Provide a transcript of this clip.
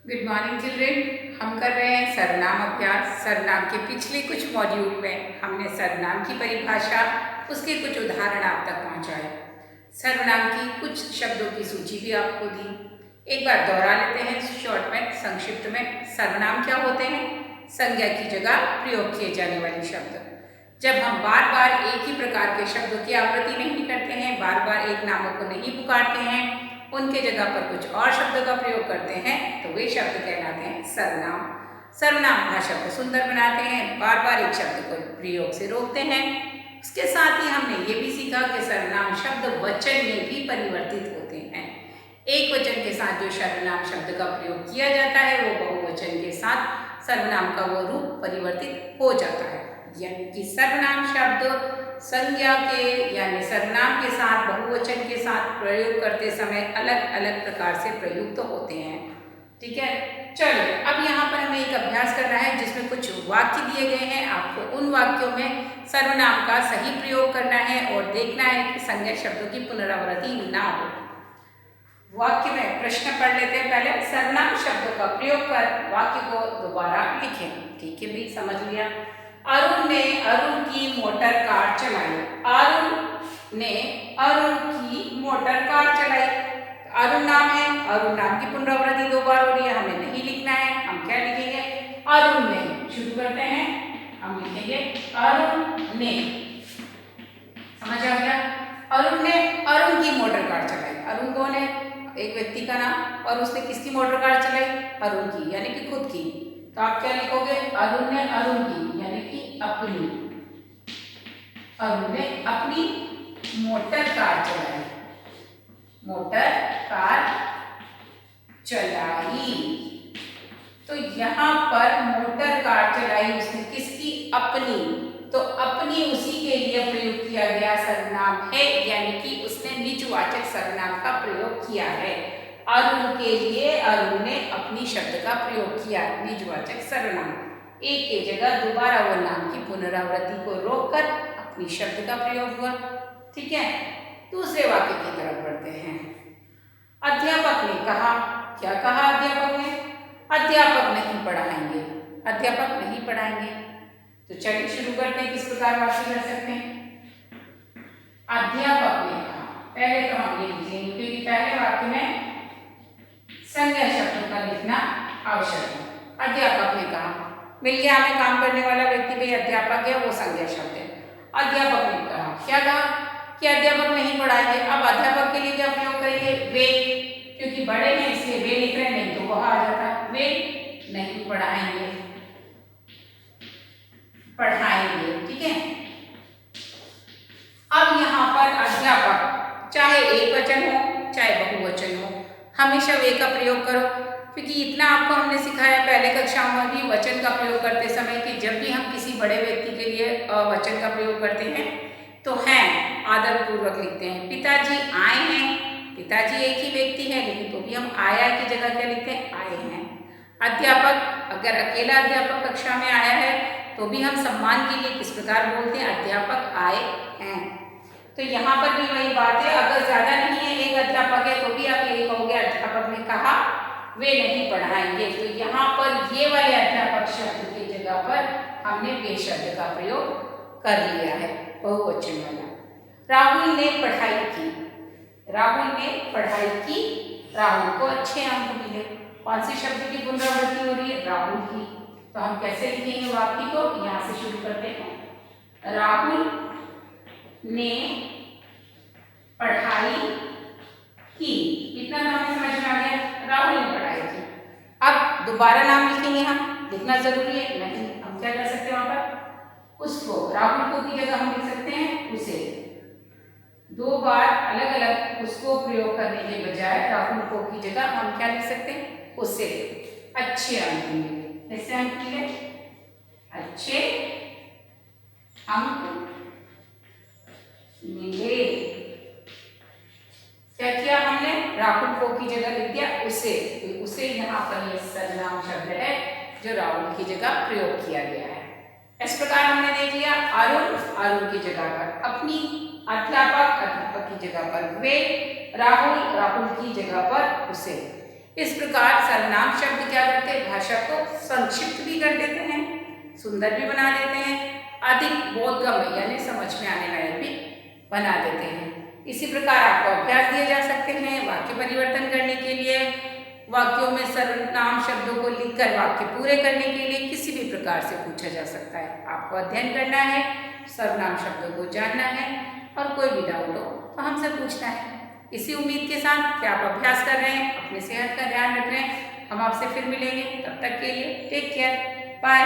Good morning children. हम कर रहे हैं सर्वनाम अभ्यास। सर्वनाम के पिछले कुछ मॉड्यूल में हमने सर्वनाम की परिभाषा, उसके कुछ उदाहरण आप तक पहुंचाए। सर्वनाम की कुछ शब्दों की सूची भी आपको दी। एक बार दोहरा लेते हैं शॉर्ट में, संक्षिप्त में। सर्वनाम क्या होते हैं? संज्ञा की जगह प्रयोग किए जाने वाले शब्द। जब हम बार बार एक ही प्रकार के शब्दों की आवृत्ति नहीं करते हैं, बार बार एक नामों को नहीं पुकारते हैं, उनके जगह पर कुछ और शब्दों का प्रयोग करते हैं, तो वे शब्द कहलाते हैं सर्वनाम। सर्वनाम भाषा को सुंदर बनाते हैं, बार बार एक शब्द को प्रयोग से रोकते हैं। उसके साथ ही हमने ये भी सीखा कि सर्वनाम शब्द वचन में भी परिवर्तित होते हैं। एक वचन के साथ जो सर्वनाम शब्द का प्रयोग किया जाता है, वो बहुवचन के साथ सर्वनाम का वो रूप परिवर्तित हो जाता है। यानी कि सर्वनाम शब्द संज्ञा के यानी सर्वनाम के साथ बहुवचन के साथ प्रयोग करते समय अलग अलग प्रकार से प्रयुक्त होते हैं। ठीक है, चलिए अब यहाँ पर हमें एक अभ्यास करना है जिसमें कुछ वाक्य दिए गए हैं। आपको उन वाक्यों में सर्वनाम का सही प्रयोग करना है और देखना है कि संज्ञा शब्दों की पुनरावृत्ति ना हो। वाक्य में प्रश्न पढ़ लेते हैं। पहले सर्वनाम शब्दों का प्रयोग कर वाक्य को दोबारा लिखें। ठीक है भाई, समझ लिया। अरुण ने अरुण की मोटर कार चलाई। अरुण ने अरुण की मोटर कार चलाई। अरुण नाम है, अरुण नाम की पुनरावृत्ति दो बार हो रही है, हमें नहीं लिखना है। हम क्या लिखेंगे? अरुण ने। शुरू करते हैं, हम लिखेंगे अरुण ने। समझ आ गया? अरुण ने अरुण की मोटर कार चलाई। अरुण कौन है? एक व्यक्ति का नाम, और उसने किसकी मोटर कार चलाई? अरुण की, यानी कि खुद की। तो आप क्या लिखोगे? अरुण ने अरुण की यानी कि अपनी। अरुण ने अपनी मोटर कार चलाई। मोटर कार चलाई। तो यहाँ पर मोटर कार चलाई उसने किसकी? अपनी। तो अपनी उसी के लिए प्रयोग किया गया सर्वनाम है, यानी कि उसने निजवाचक सर्वनाम का प्रयोग किया है। अरुण के लिए अरुण ने अपनी शब्द का प्रयोग किया, निजवाचक सर्वनाम। एक के जगह दोबारा वो नाम की पुनरावृत्ति को रोककर अपनी शब्द का प्रयोग हुआ। ठीक है, दूसरे वाक्य की तरफ बढ़ते हैं। अध्यापक ने कहा। क्या कहा अध्यापक ने? अध्यापक नहीं पढ़ाएंगे। अध्यापक नहीं पढ़ाएंगे। तो चलिए शुरू करते हैं, किस प्रकार वाक्य कर सकते हैं। अध्यापक ने कहा। पहले तो हम ये लिखेंगे क्योंकि पहले वाक्य में संज्ञा शब्दों का लिखना आवश्यक है। अध्यापक ने कहा, मिल गया हमें काम करने वाला व्यक्ति, भाई अध्यापक है, वो संज्ञा शब्द है। अध्यापक ने कहा। क्या कहा? कि अध्यापक नहीं पढ़ाएंगे। अब अध्यापक के लिए क्या प्रयोग करेंगे? वे, क्योंकि बड़े हैं इसलिए वे लिख रहे हैं, नहीं तो वह आ जाता। वे नहीं पढ़ाएंगे, पढ़ाएंगे। ठीक है, अब यहाँ पर अध्यापक चाहे एक वचन हो चाहे बहुवचन हो, हमेशा वे का प्रयोग करो, क्योंकि इतना आपको हमने सिखाया पहले कक्षाओं में भी वचन का प्रयोग करते समय कि जब भी हम किसी बड़े व्यक्ति के लिए वचन का प्रयोग करते हैं तो हैं आदर पूर्वक लिखते हैं। पिताजी आए हैं। पिताजी एक ही व्यक्ति है, लेकिन तो भी हम आया की जगह क्या लिखते हैं? आए हैं। अध्यापक, अगर अकेला अध्यापक कक्षा में आया है तो भी हम सम्मान के लिए किस प्रकार बोलते हैं? अध्यापक आए हैं। तो यहाँ पर भी वही बात है, अगर ज्यादा नहीं है, एक अध्यापक है, तो भी आप यही कहोगे अध्यापक ने कहा वे नहीं पढ़ाएंगे। तो यहाँ पर ये वाले अध्यापक शब्द की जगह पर हमने वे शब्द का प्रयोग कर लिया है, बहुवचन वाला। राहुल ने पढ़ाई की। राहुल ने पढ़ाई की, राहुल को अच्छे अंक मिले। कौन से शब्द की पुनरावृत्ति हो रही है? राहुल की। तो हम कैसे लिखेंगे वाक्य को? यहाँ से शुरू करते हैं। राहुल ने पढ़ाई की। इतना नाम समझ में आ गया? राहुल ने पढ़ाई की। अब दोबारा नाम लिखेंगे, हम लिखना जरूरी है नहीं? हम क्या कर सकते हैं वहां पर? उसको, राहुल को की जगह हम लिख सकते हैं उसे। दो बार अलग अलग उसको प्रयोग करने के बजाय राहुल को की जगह हम क्या लिख सकते हैं? उसे। अच्छे अंक मिले। कैसे अंक मिले? अच्छे अंक मिले। क्या किया हमने? राहुल को की जगह लिख दिया उसे। तो उसे यहाँ पर यह सर्वनाम शब्द है जो राहुल की जगह प्रयोग किया गया है। इस प्रकार हमने देख लिया अरुण, अरुण की जगह पर अपनी, अध्यापक, अध्यापक की जगह पर वे, राहुल, राहुल की जगह पर उसे। इस प्रकार सर्वनाम शब्द क्या करते हैं, भाषा को संक्षिप्त भी कर देते हैं, सुंदर भी बना देते हैं, अधिक बोधगम्य यानी समझ में आने लायक भी बना देते हैं। इसी प्रकार आपको अभ्यास दिए जा सकते हैं वाक्य परिवर्तन करने के लिए। वाक्यों में सर्वनाम शब्दों को लिखकर वाक्य पूरे करने के लिए किसी भी प्रकार से पूछा जा सकता है। आपको अध्ययन करना है, सर्वनाम शब्दों को जानना है और कोई भी डाउट हो तो हमसे पूछना है। इसी उम्मीद के साथ कि आप अभ्यास कर रहे हैं, अपनी सेहत का ध्यान रख रहे हैं। हम आपसे फिर मिलेंगे, तब तक के लिए टेक केयर, बाय।